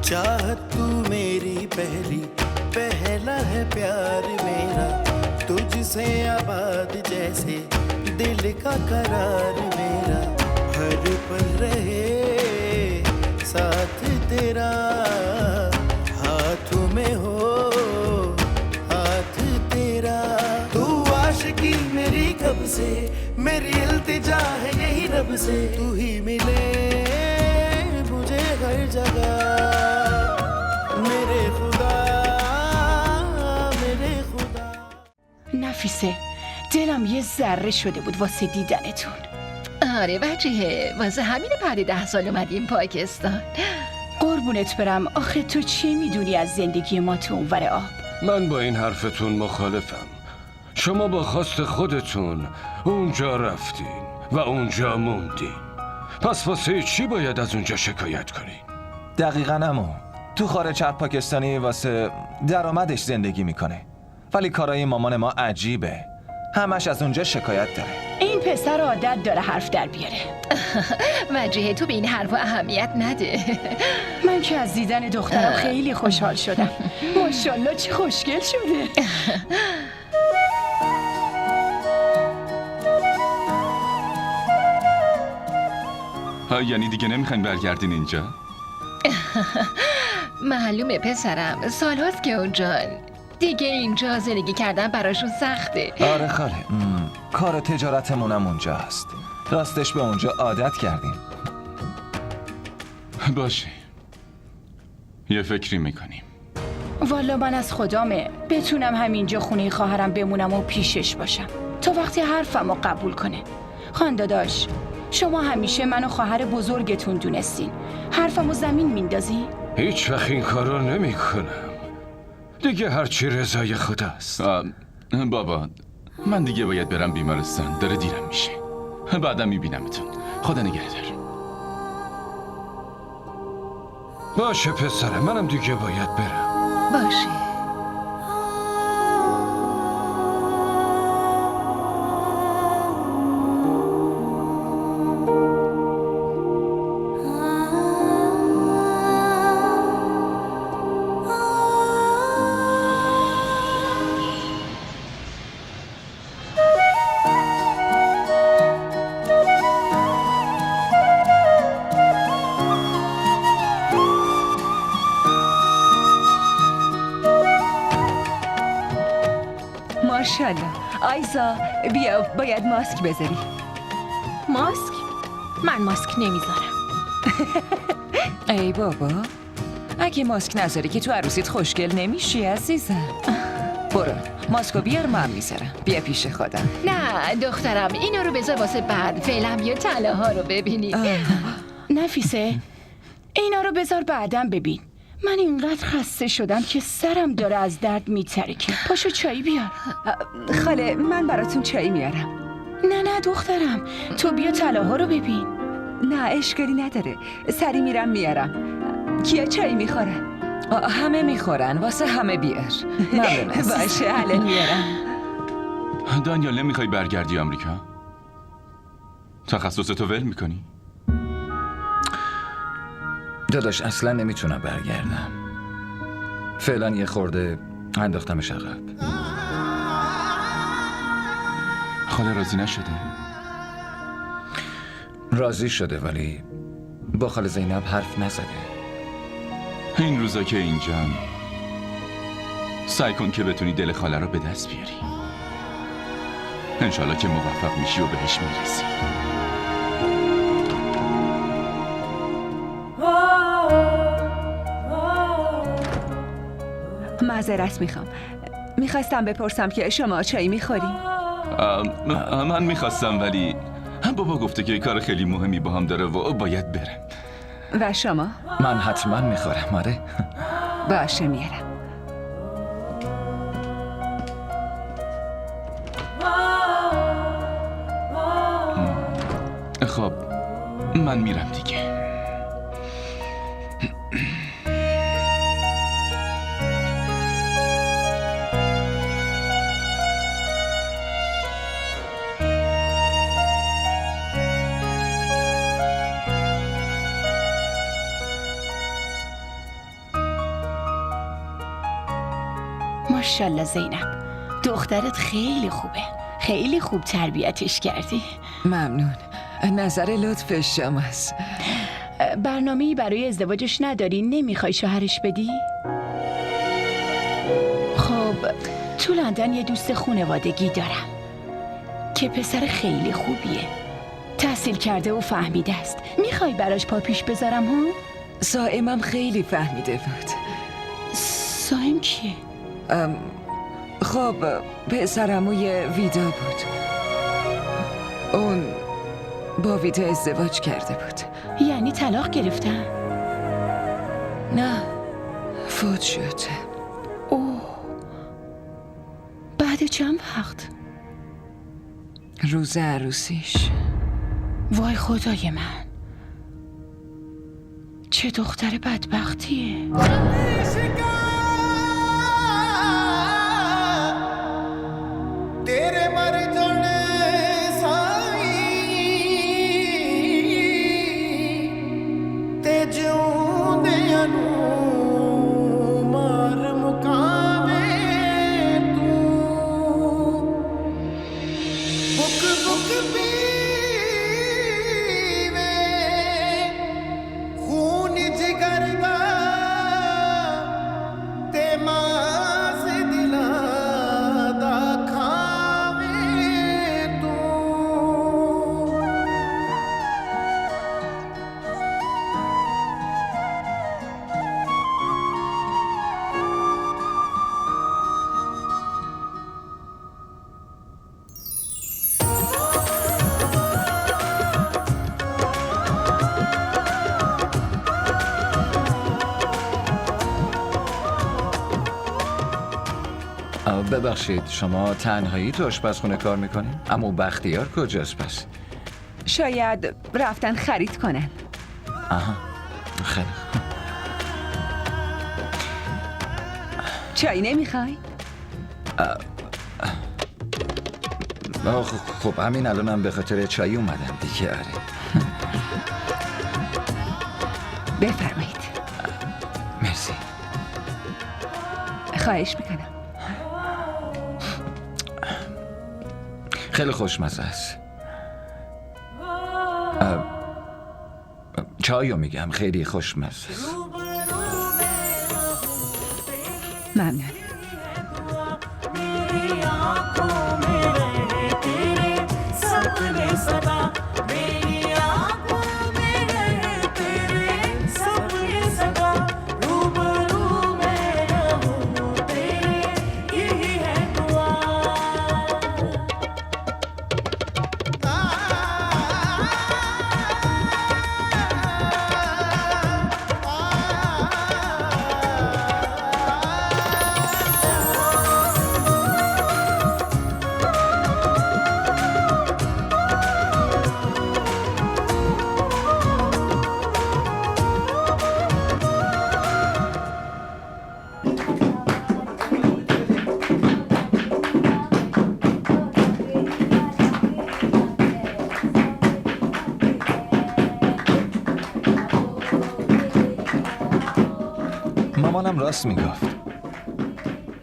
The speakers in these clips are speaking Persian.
चाहत तू मेरी पहली, पहला है प्यार मेरा, तुझसे आबाद जैसे दिल का करार मेरा, हर पल रहे साथ तेरा, हाथों में हो हाथ तेरा। तू आशिकी मेरी कब से, मेरी इल्तिजा है यही रब से, तू ही मिले मुझे हर जगह मेरे खुदा मेरे खुदा. نفیسه دلم یه ذره شده بود واسه دیدنتون. آره وجیه، واسه همین بعد 10 سال اومدیم پاکستان. قربونت برم، آخه تو چی میدونی از زندگی ما تو اونور آب؟ من با این حرفتون مخالفم. شما با خواست خودتون اونجا رفتین و اونجا موندین، پس واسه چی باید از اونجا شکایت کنین؟ دقیقاً عمو. تو خارج هر پاکستانی واسه درآمدش زندگی میکنه، ولی کارای مامان ما عجیبه، همش از اونجا شکایت داره. این پسر عادت داره حرف در بیاره. وجیه تو به این حرف اهمیت نده. من که از دیدن دخترم خیلی خوشحال شدم. ماشاءالله چه خوشگل شده. یعنی دیگه نمیخواین برگردین اینجا؟ معلومه پسرم، سال هاست که اونجا دیگه اینجا زندگی کردن براشون سخته. آره خاله، کار تجارتمونم اونجا هست، راستش به اونجا عادت کردیم. باشه، یه فکری میکنیم. والا من از خدامه بتونم همینجا خونه خواهرم بمونم و پیشش باشم تا وقتی حرفمو قبول کنه. خان داداش، شما همیشه منو خواهر بزرگتون دونستین، حرفمو زمین میندازی؟ هیچ وقت این کارو نمی کنم. دیگه هرچی رضای خداست. بابا من دیگه باید برم بیمارستان، داره دیرم میشه. بعدا میبینمتون. خدا نگهدار. باشه پسرم، منم دیگه باید برم. باشه. ماشاءالله. آیزا بیا، باید ماسک بذاری. ماسک؟ من ماسک نمیذارم. ای بابا، اگه ماسک نذاری که تو عروسیت خوشگل نمیشی عزیزم. برو ماسکو بیار، من میذارم. بیا پیش خودم. نه دخترم، اینا رو بذار واسه بعد. فعلا بیا طلاها رو ببینی. نفیسه اینا رو بذار بعدم ببین. من اینقدر خسته شدم که سرم داره از درد میترکه. پاشو چایی بیار. خاله من براتون چایی میارم. نه دخترم، تو بیا طلاها رو ببین. نه اشکالی نداره، سری میرم میارم. کیا چایی میخورن؟ همه میخورن، واسه همه بیار. ممنون. باشه الان میارم. دانیال نمیخوای برگردی آمریکا؟ تخصصتو ول میکنی؟ داداش اصلا نمیتونم برگردم، فعلا یه خورده انداختمش عقب. خاله راضی نشده؟ راضی شده ولی با خاله زینب حرف نزده. این روزا که اینجان سعی کن که بتونی دل خاله رو به دست بیاری. انشالله که موفق میشی و بهش میرسی. معذرت میخواستم بپرسم که شما چایی میخوریم؟ من میخواستم ولی بابا گفته که کار خیلی مهمی با هم داره و باید برم. و شما؟ من حتما میخورم. آره باشه میارم. خب من میرم دیگه. ماشاءالله زینب، دخترت خیلی خوبه. خیلی خوب تربیتش کردی. ممنون. نظر لطف شماست. برنامه‌ای برای ازدواجش نداری؟ نمیخوای شوهرش بدی؟ خب تو لندن یه دوست خانوادگی دارم که پسر خیلی خوبیه، تحصیل کرده و فهمیده است. میخوای براش پا پیش بذارم ها؟ سائمم خیلی فهمیده بود. سایم کیه؟ خب پسرعموی ویدا بود. اون با ویدا ازدواج کرده بود. یعنی طلاق گرفتن؟ نه، فوت شد. اوه، بعد چند وقت؟ روز عروسیش. وای خدای من، چه دختر بدبختیه. तेरे मर जाने साई ते जिउंदियां नूं मार मुकावे तू बुक बुक पीवे खून जिगर दा ते मास दिलां दा खावे तू ببخشید شما تنهایی تو آشپزخونه کار میکنین؟ اما بختیار کجاست پس؟ شاید رفتن خرید کنن. آها، خیلی خوب. چای نمیخوای؟ خب همین الانم به خاطر چای اومدم دیگه. آره بفرمایید. مرسی. خواهش میکنم. خیلی خوشمزه است. چایو میگم خیلی خوشمزه است. ممنون. مامانم راست میگفت.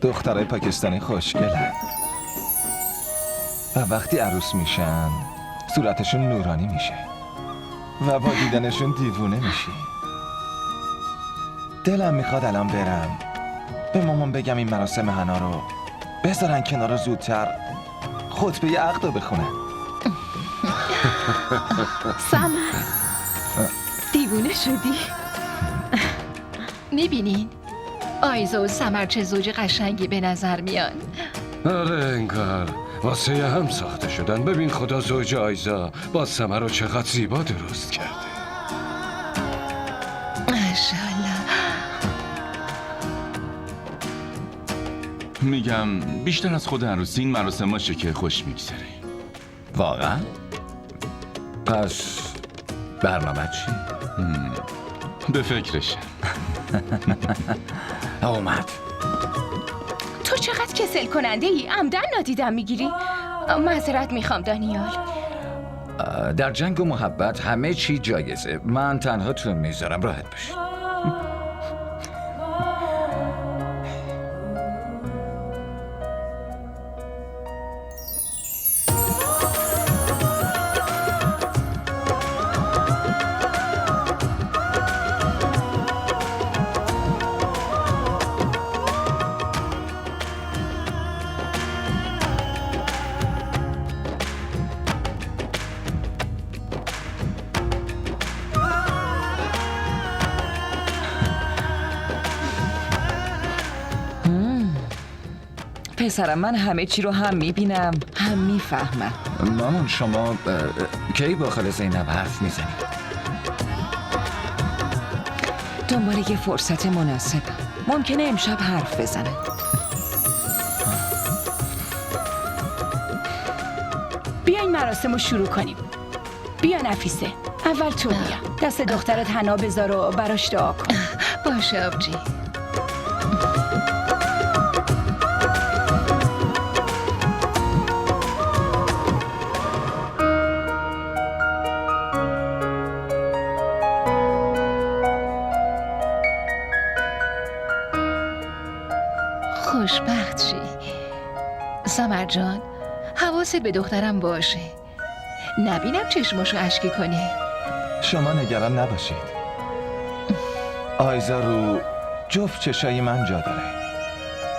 دخترای پاکستانی خوشگلن و وقتی عروس میشن صورتشون نورانی میشه و با دیدنشون دیوونه میشی. دلم میخواد الان برم به مامان بگم این مراسم حنا رو بذارن کنار و زودتر خطبه عقد رو بخونن. سمر دیوونه شدی؟ میبینین؟ آیزا و سمر چه زوج قشنگی به نظر میان. آره انگار واسه هم ساخته شدن. ببین خدا زوج آیزا با سمر رو چقدر زیبا درست کرده. ماشاءالله. میگم بیشتر از خود عروسی این مراسماشه که خوش میگذره. واقعا؟ پس برنامه چی؟ به فکرشم. اومد. تو چقدر کسل کننده ای؟ عمدن نادیدم میگیری؟ معذرت میخوام دانیال. در جنگ و محبت همه چی جایزه. من تنها تو میذارم، راحت باش. پسرم، من همه چی رو هم میبینم هم میفهمم. مامان شما کی با خاله زینب حرف میزنید؟ دنبال یه فرصت مناسب. ممکنه امشب حرف بزنه. بیاین مراسم رو شروع کنیم. بیا نفیسه، اول تو بیا. دست دخترت حنا بذار و براش دعا کن. باشه آبجی. خوشبخت شی سمر جان. حواست به دخترم باشه، نبینم چشماشو اشکی کنه. شما نگران نباشید. آیزا رو جفت چشای من جا داره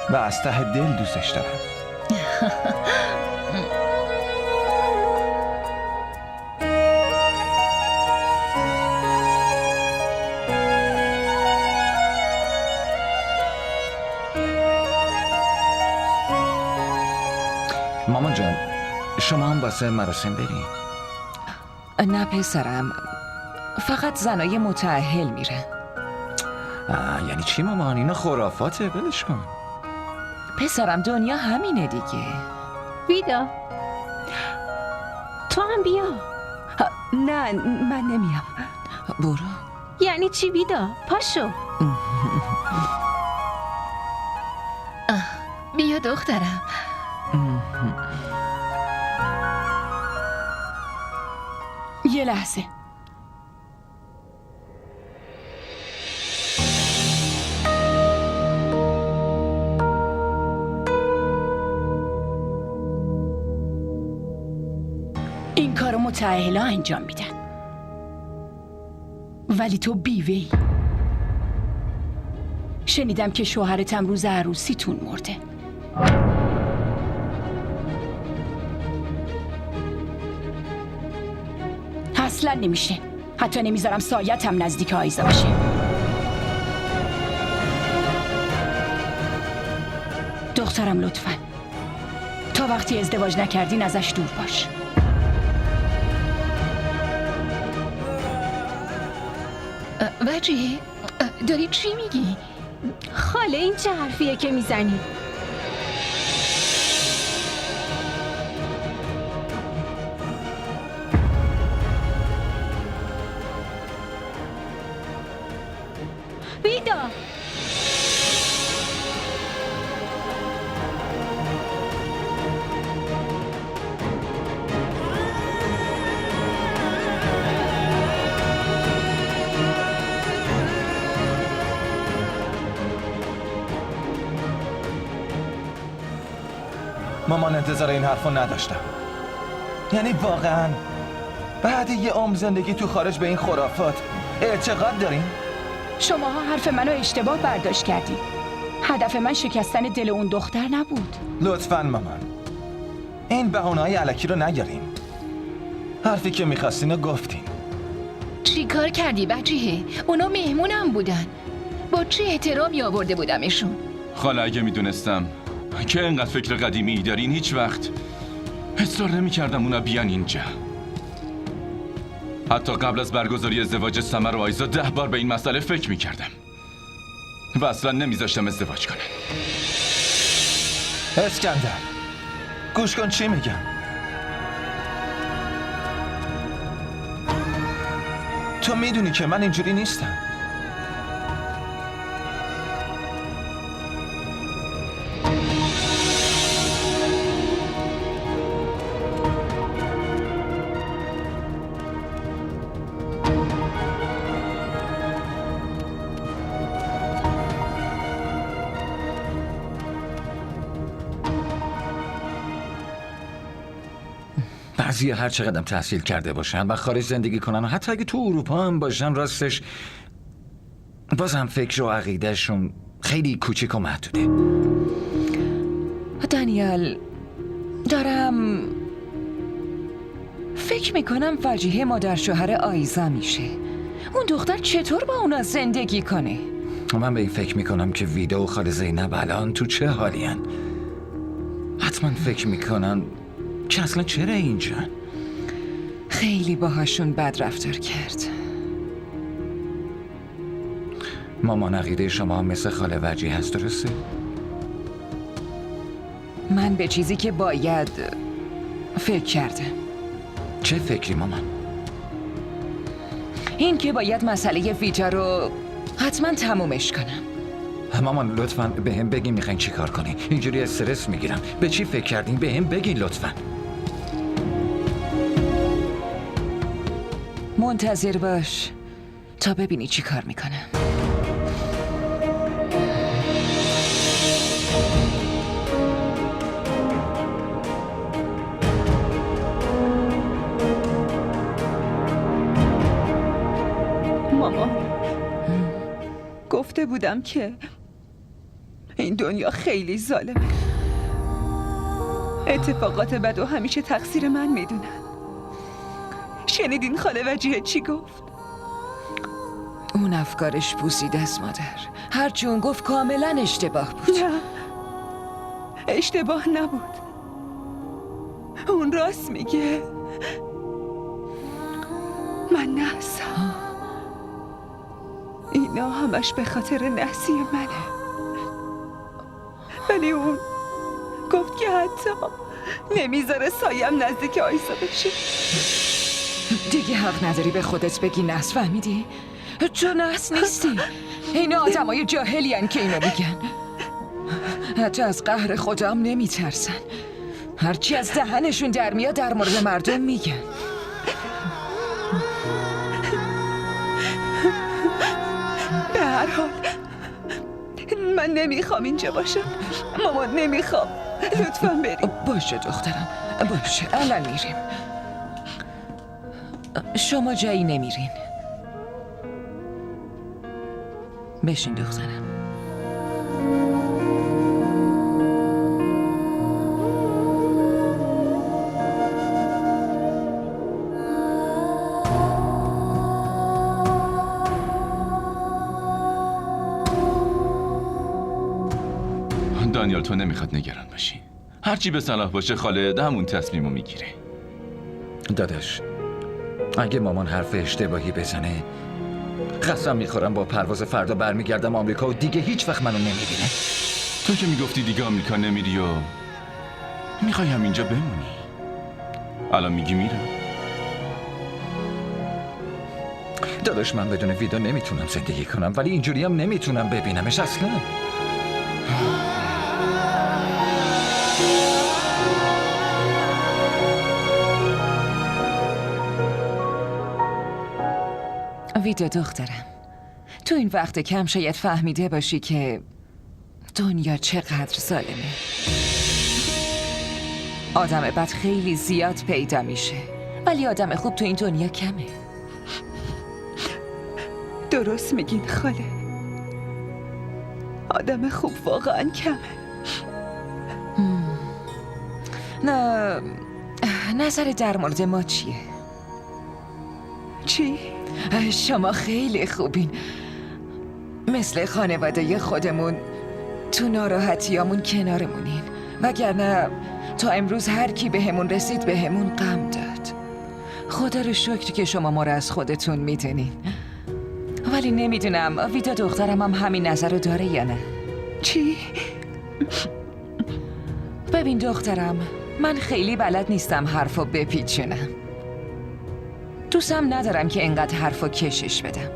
و از ته دل دوستش دارم. مامان جان، شما هم واسه مراسم بریم؟ نه پسرم، فقط زنای متأهل میرن. یعنی چی مامان؟ اینا خرافاته، ولش کن. پسرم دنیا همینه دیگه. ویدا تو هم بیا. نه من نمیام. برو. یعنی چی ویدا؟ پاشو. بیا دخترم. یه لحظه. این کارو متأهلا انجام میدن، ولی تو بیوه‌ای. شنیدم که شوهرتم روز عروسیتون مرده. اصلا نمیشه. حتی نمیذارم سایتم نزدیک آیزا باشه. دخترم لطفاً تا وقتی ازدواج نکردین ازش دور باش. وجیه داری چی میگی؟ خاله این چه حرفیه که میزنی؟ ویدا مامان انتظار این حرفو نداشتم. یعنی واقعا بعد یه عمر زندگی تو خارج به این خرافات اعتقاد دارین؟ شماها حرف منو اشتباه برداشت کردین. هدف من شکستن دل اون دختر نبود. لطفاً مامان این بهونه‌های الکی رو نگیرین. حرفی که میخواستین رو گفتین. چی کار کردی وجیه؟ اونا مهمونم بودن، با چه احترامی آورده بودمشون. خاله اگه میدونستم که انقدر فکر قدیمی دارین هیچ وقت اصرار نمی‌کردم اونا بیان اینجا. حتی قبل از برگزاری ازدواج سمر و آیزا 10 بار به این مسئله فکر می‌کردم و اصلا نمیذاشتم ازدواج کنن. اسکندر گوش کن چی میگم. تو میدونی که من اینجوری نیستم. بعضی هر چقدر تحصیل کرده باشن و خارج زندگی کنن و حتی اگه تو اروپا هم باشن راستش بازم فکر و عقیدهشون خیلی کوچیک و محدوده. دانیال دارم فکر میکنم وجیه مادر شوهر آیزا میشه. اون دختر چطور با اونا زندگی کنه؟ من به این فکر میکنم که ویدا و خاله زینب الان تو چه حالین. حتما فکر میکنن که اصلا چرا اینجا. خیلی باهاشون بد رفتار کرد. مامان عقیده شما مثل خاله وجی هست، درسته؟ من به چیزی که باید فکر کردم. چه فکری مامان؟ این که باید مسئله ویتا رو حتما تمومش کنم. مامان لطفاً به هم بگین میخواین چی کار کنین. اینجوری استرس میگیرم. به چی فکر کردین؟ به هم بگین لطفاً. منتظر باش تا ببینی چی کار میکنم. مامان گفته بودم که این دنیا خیلی ظالمه. اتفاقات بد و همیشه تقصیر من میدونن. شنیدین خاله وجیه چی گفت؟ اون افکارش پوسیده است مادر. هرچی اون گفت کاملا اشتباه بود. نه اشتباه نبود، اون راست میگه. من نحسم. اینا همش به خاطر نحسی منه. ولی اون گفت که حتی نمیذاره سایم نزدیک آیسا بشه. دیگه حق نداری به خودت بگی نحس، فهمیدی؟ چون نحس نیستی. این آدمای جاهلی هن که اینو میگن. حتی از قهر خدا هم نمیترسن. هرچی از دهنشون در میاد در مورد مردم میگن. به هر حال من نمیخوام اینجا باشم. مامان نمیخوام. لطفاً بریم. باشه دخترم، باشه الان میریم. شما جایی نمیرین. بشین دخترم. دانیال تو نمیخواد نگران باشی. هرچی به صلاح باشه خاله همون تصمیمو میگیره. داداش اگه مامان حرف اشتباهی بزنه قسم میخورم با پرواز فردا برمیگردم آمریکا و دیگه هیچ وقت منو نمیبینه. تو که میگفتی دیگه آمریکا نمیری و میخوای همینجا بمونی. الان میگی میرم. داداش من بدون ویدا نمیتونم زندگی کنم، ولی اینجوری هم نمیتونم ببینمش اصلا. ویدا دخترم، تو این وقت کم شاید فهمیده باشی که دنیا چقدر ظالمه. آدم بد خیلی زیاد پیدا میشه، ولی آدم خوب تو این دنیا کمه. درست میگین خاله. آدم خوب واقعا کمه. نه نظر در مورد ما چیه؟ چی؟ شما خیلی خوبین، مثل خانواده خودمون تو ناراحتیامون کنارمونین، وگرنه تا امروز هر کی بهمون رسید بهمون غم داد. خدا رو شکر که شما ما رو از خودتون میدونین. ولی نمیدونم ویدا دخترم هم همین نظر رو داره یا نه. چی؟ ببین دخترم، من خیلی بلد نیستم حرفو بپیچونم. دوستم ندارم که انقدر حرفو کشش بدم.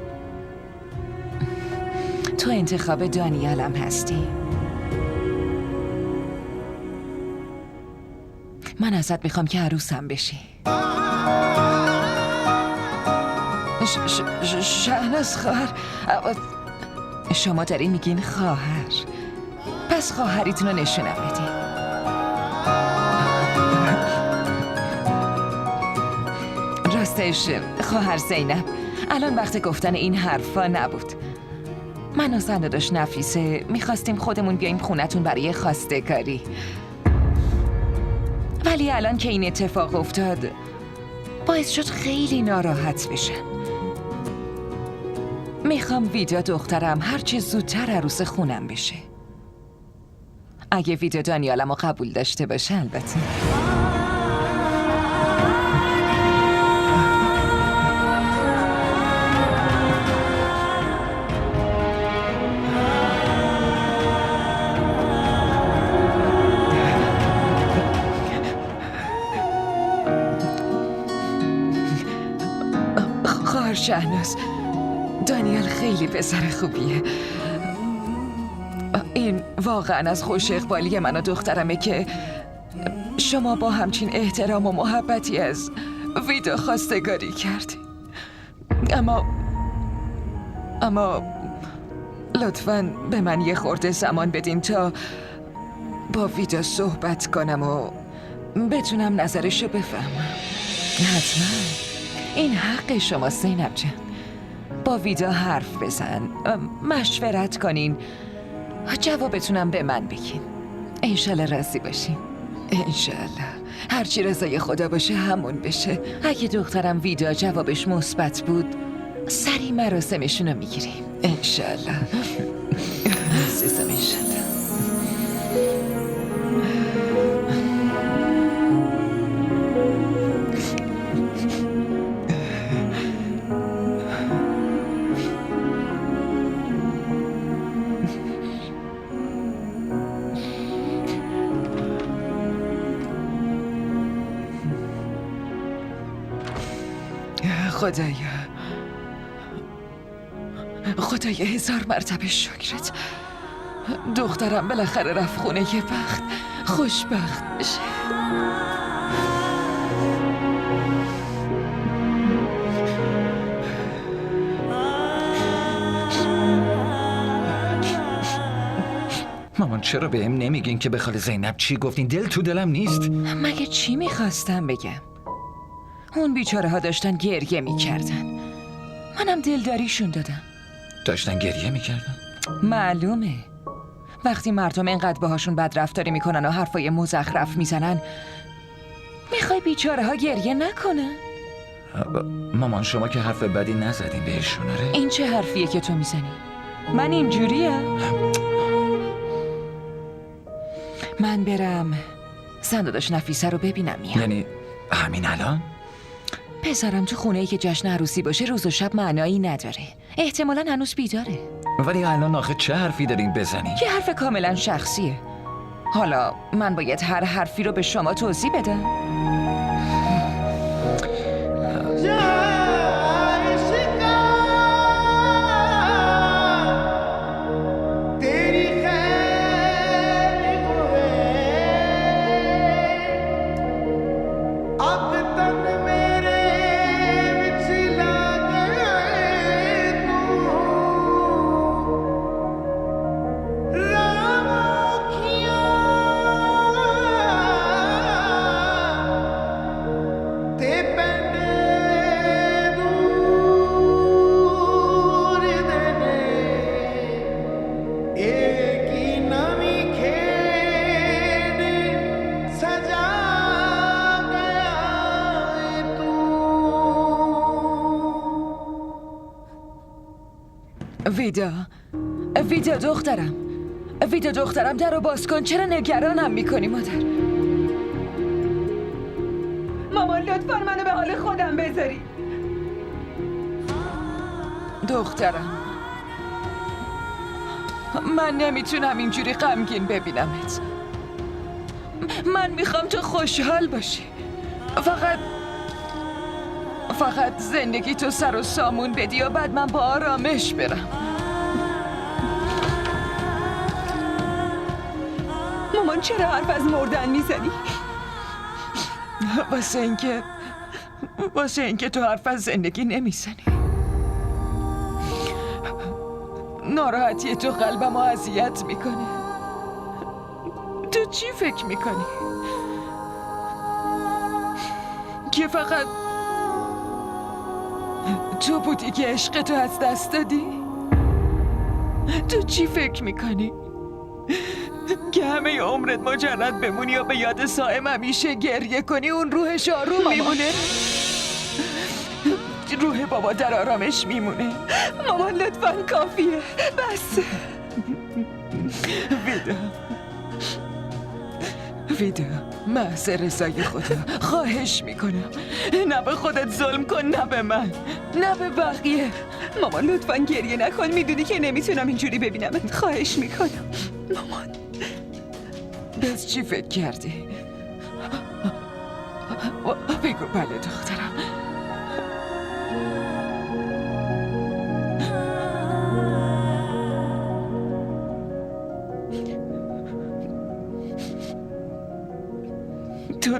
تو انتخاب دانیالم هستی. من ازت میخوام که عروسم بشی. شهناز خواهر، شما داری میگین خواهر، پس خواهریتون رو نشونم بدی. راستش خواهر زینب، الان وقت گفتن این حرفا نبود. من و زنداداش نفیسه میخواستیم خودمون بیایم خونتون برای خواستگاری، ولی الان که این اتفاق افتاد باعث شد خیلی ناراحت بشم. میخوام ویدا دخترم هرچی زودتر عروس خونم بشه. اگه ویدا دانیالمو قبول داشته باشه البته. خواهر شهناز، دانیال خیلی پسر خوبیه. این واقعا از خوش اقبالی من و دخترمه که شما با همچین احترام و محبتی از ویدا خواستگاری کردی. اما لطفاً به من یه خورده زمان بدین تا با ویدا صحبت کنم و بتونم نظرشو بفهمم. حتما این حق شما زینب جان. با ویدا حرف بزن، مشورت کنین، جوابتونم به من بگین. انشالله راضی باشین. انشالله هرچی رضای خدا باشه همون بشه. اگه دخترم ویدا جوابش مثبت بود سریع مراسمشونو میگیریم. انشالله عزیزم، انشالله. خدایا هزار مرتبه شکرت. دخترم بالاخره رفت خونه یه بخت خوشبخت بشه. مامان چرا بهم نمیگین که به خاله زینب چی گفتین؟ دل تو دلم نیست. مگه چی میخواستم بگم؟ اون بیچاره ها داشتن گریه میکردن، منم دلداریشون دادم. داشتن گریه میکردن؟ معلومه. وقتی مردم اینقدر باهاشون بد رفتاری میکنن و حرفای مزخرف میزنن، میخوای بیچاره ها گریه نکنن؟ مامان شما که حرف بدی نزدین بهشون. آره این چه حرفیه که تو میزنی؟ من اینجوریم؟ من برم زنداداش نفیسه رو ببینم میام. یعنی همین الان؟ پسرم تو خونه‌ای که جشن عروسی باشه روز و شب معنایی نداره. احتمالاً هنوز بیداره. ولی الان آخه چه حرفی دارین بزنی؟ یه حرف کاملا شخصیه. حالا من باید هر حرفی رو به شما توضیح بدم؟ ویدا دخترم در رو باز کن. چرا نگرانم میکنی مادر؟ مامان لطفاً منو به حال خودم بذاری. دخترم من نمیتونم اینجوری غمگین ببینمت. من میخوام تو خوشحال باشی. فقط زندگی تو سر و سامون بدی و بعد من با آرامش برم. مامان چرا حرف از مردن میزنی؟ واسه اینکه تو حرف از زندگی نمیزنی. ناراحتی تو قلبم رو اذیت میکنه. تو چی فکر میکنی؟ که فقط تو بودی که عشق تو از دست دادی؟ تو چی فکر میکنی؟ که همه عمرت مجرد بمونی و به یاد سائم همیشه گریه کنی اون روحش آروم میمونه؟ روح بابا در آرامش میمونه. مامان لطفاً کافیه بس. ویدا ویدا، محض رضای خدا خواهش میکنم نه به خودت ظلم کن، نه به من، نه به بقیه. مامان لطفاً گریه نکن، میدونی که نمیتونم اینجوری ببینمت. خواهش میکنم مامان. بس چی فکر کردی؟ بگو. بله دخترم. تو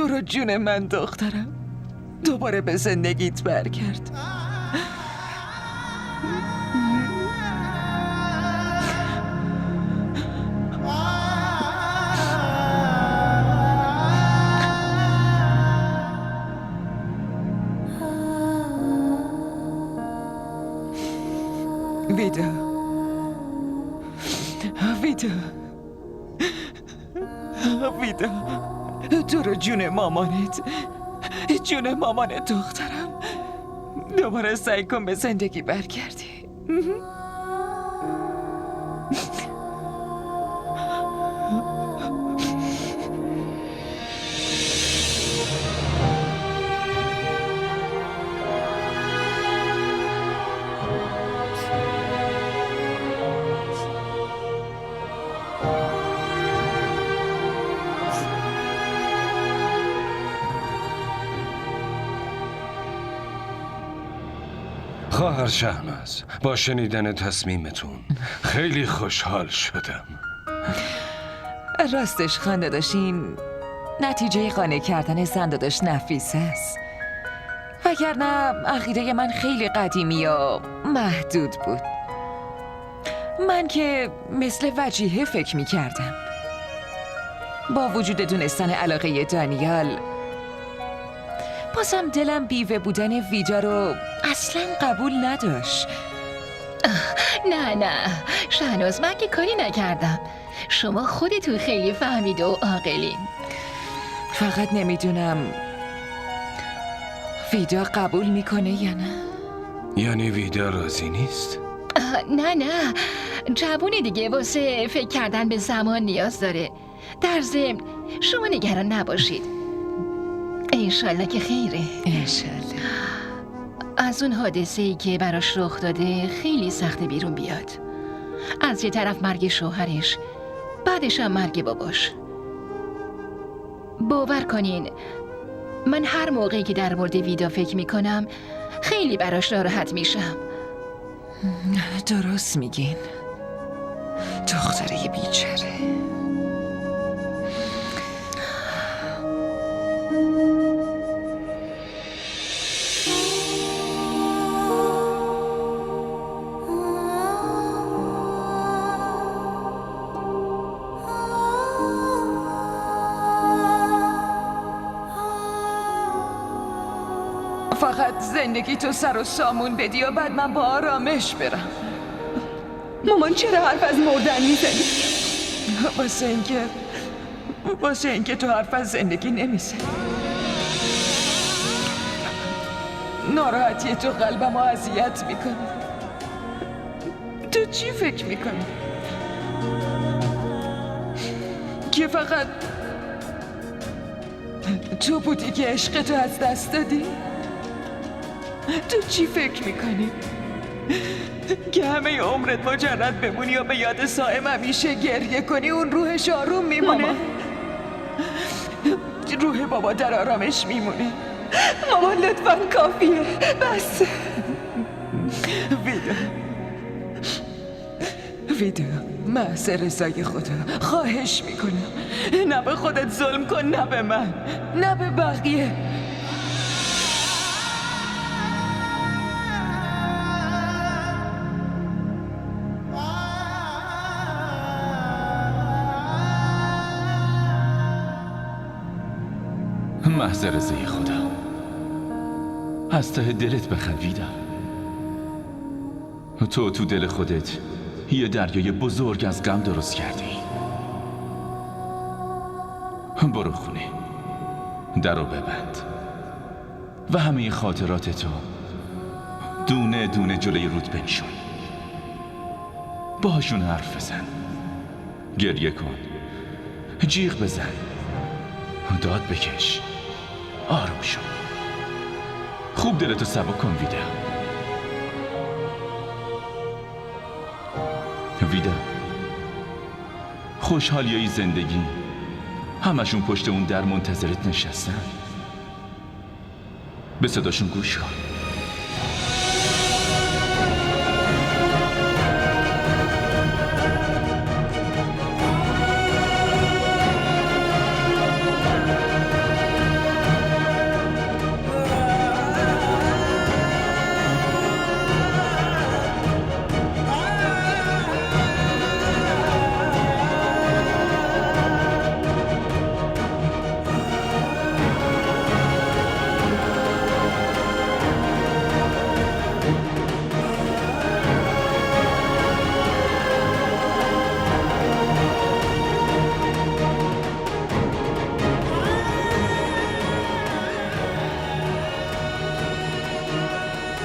رو جون من دخترم دوباره به زندگیت برگرد. ویدا تو رو جون مامانت دخترم دوباره سعی کن به زندگی برگردی. خواهر شهناز، با شنیدن تصمیمتون خیلی خوشحال شدم. راستش خانده داشتین نتیجه قانع کردن زن داداش نفیس است، وگرنه عقیده من خیلی قدیمی و محدود بود. من که مثل وجیهه فکر می کردم. با وجود دونستن علاقه دانیال بازم دلم بیوه بودن ویدا رو اصلا قبول نداشت. نه شهناز، من که کاری نکردم. شما خودتون خیلی فهمید و عاقلین. فقط نمیدونم ویدا قبول میکنه یا نه. یعنی ویدا راضی نیست؟ نه جوونی دیگه، واسه فکر کردن به زمان نیاز داره. در ضمن شما نگران نباشید، انشالله که خیره. انشالله. از اون حادثه‌ای که براش رخ داده خیلی سخته بیرون بیاد. از یه طرف مرگ شوهرش، بعدش هم مرگ باباش. باور کنین من هر موقعی که در مورد ویدا فکر میکنم خیلی براش ناراحت میشم. درست میگین، دختره بیچاره. فقط زندگی تو سر و سامون بدی و بعد من با آرامش برم. مامان چرا حرف از مردن میزنی؟ واسه اینکه تو حرف از زندگی نمیزنی. ناراحتی تو قلبم رو اذیت میکنه. تو چی فکر میکنی؟ که فقط تو بودی که عشق تو از دست دادی؟ تو چی فکر میکنی؟ که همه عمرت مجرد بمونی و به یاد سائم همیشه گریه کنی اون روحش آروم میمونه؟ روح بابا در آرامش میمونه. مامان لطفاً کافیه، بس. ویدا محض رضای خدا خواهش میکنم نه به خودت ظلم کن، نه به من، نه به بقیه. محض رضای خدا. از ته دلت بخواه ویدا. تو دل خودت یه دریای بزرگ از غم درست کردی. برو خونه، درو ببند و همه خاطرات تو دونه دونه جلوی رود بنشون. باهاشون حرف بزن گریه کن، جیغ بزن، داد بکش، آروم شو. خوب دلتو سبک کن ویدا. خوشحالیای زندگی همشون پشت اون در منتظرت نشستن. به صداشون گوش کن.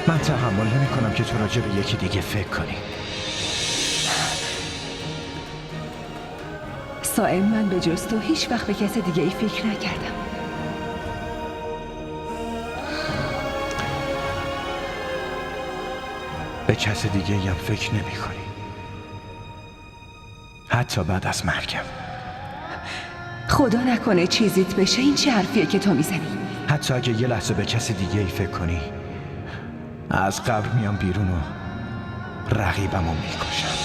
من تحمل نمی کنم که تو راجع به یکی دیگه فکر کنی. سائم، من به جز تو هیچ وقت به کسی دیگه ای فکر نکردم. به کسی دیگه هم فکر نمی کنی، حتی بعد از مرگم. خدا نکنه چیزیت بشه. این چه حرفیه که تو میزنی؟ حتی اگه یه لحظه به کسی دیگه ای فکر کنی، از قبر میام بیرون و رقیبمو میکشم.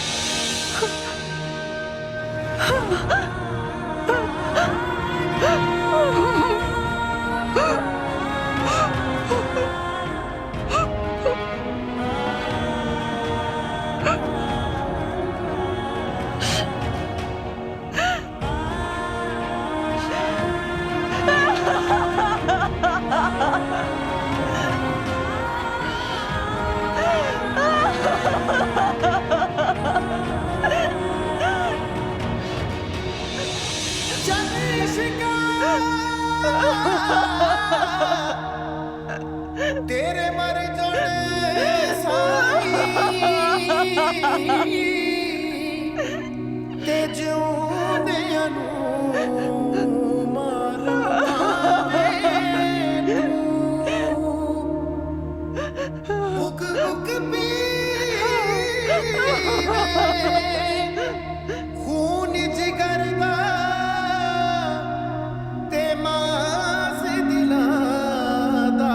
तेरे मर जोड़े साई ते जिउंदे अनु मारवे बुक बुक पीवे खून जिगर दा ते मास दिला दा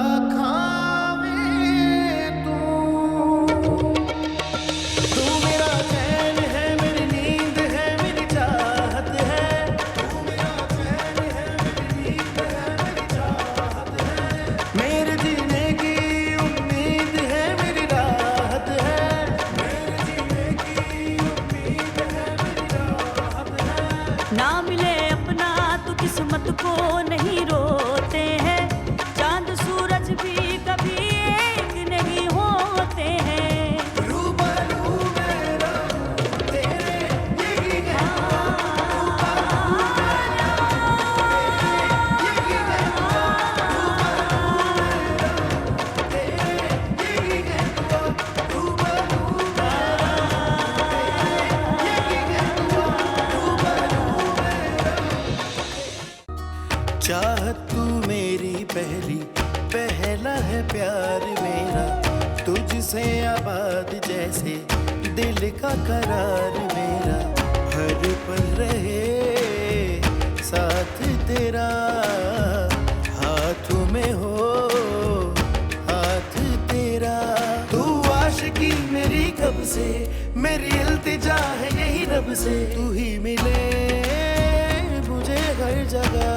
ना मिले अपना तो किस्मत को नहीं रोते हैं। चांद सूरज भी कभी एक नहीं होते हैं। रूबरू मेरा तेरे यही है, चाहत तू मेरी पहली, पहला है प्यार मेरा, तुझसे आबाद जैसे दिल का करार मेरा, हर पल रहे साथ तेरा, हाथों में हो हाथ तेरा। तू आशिकी मेरी कब से, मेरी इल्तिजा है यही रब से, तू ही मिले मुझे हर जगह।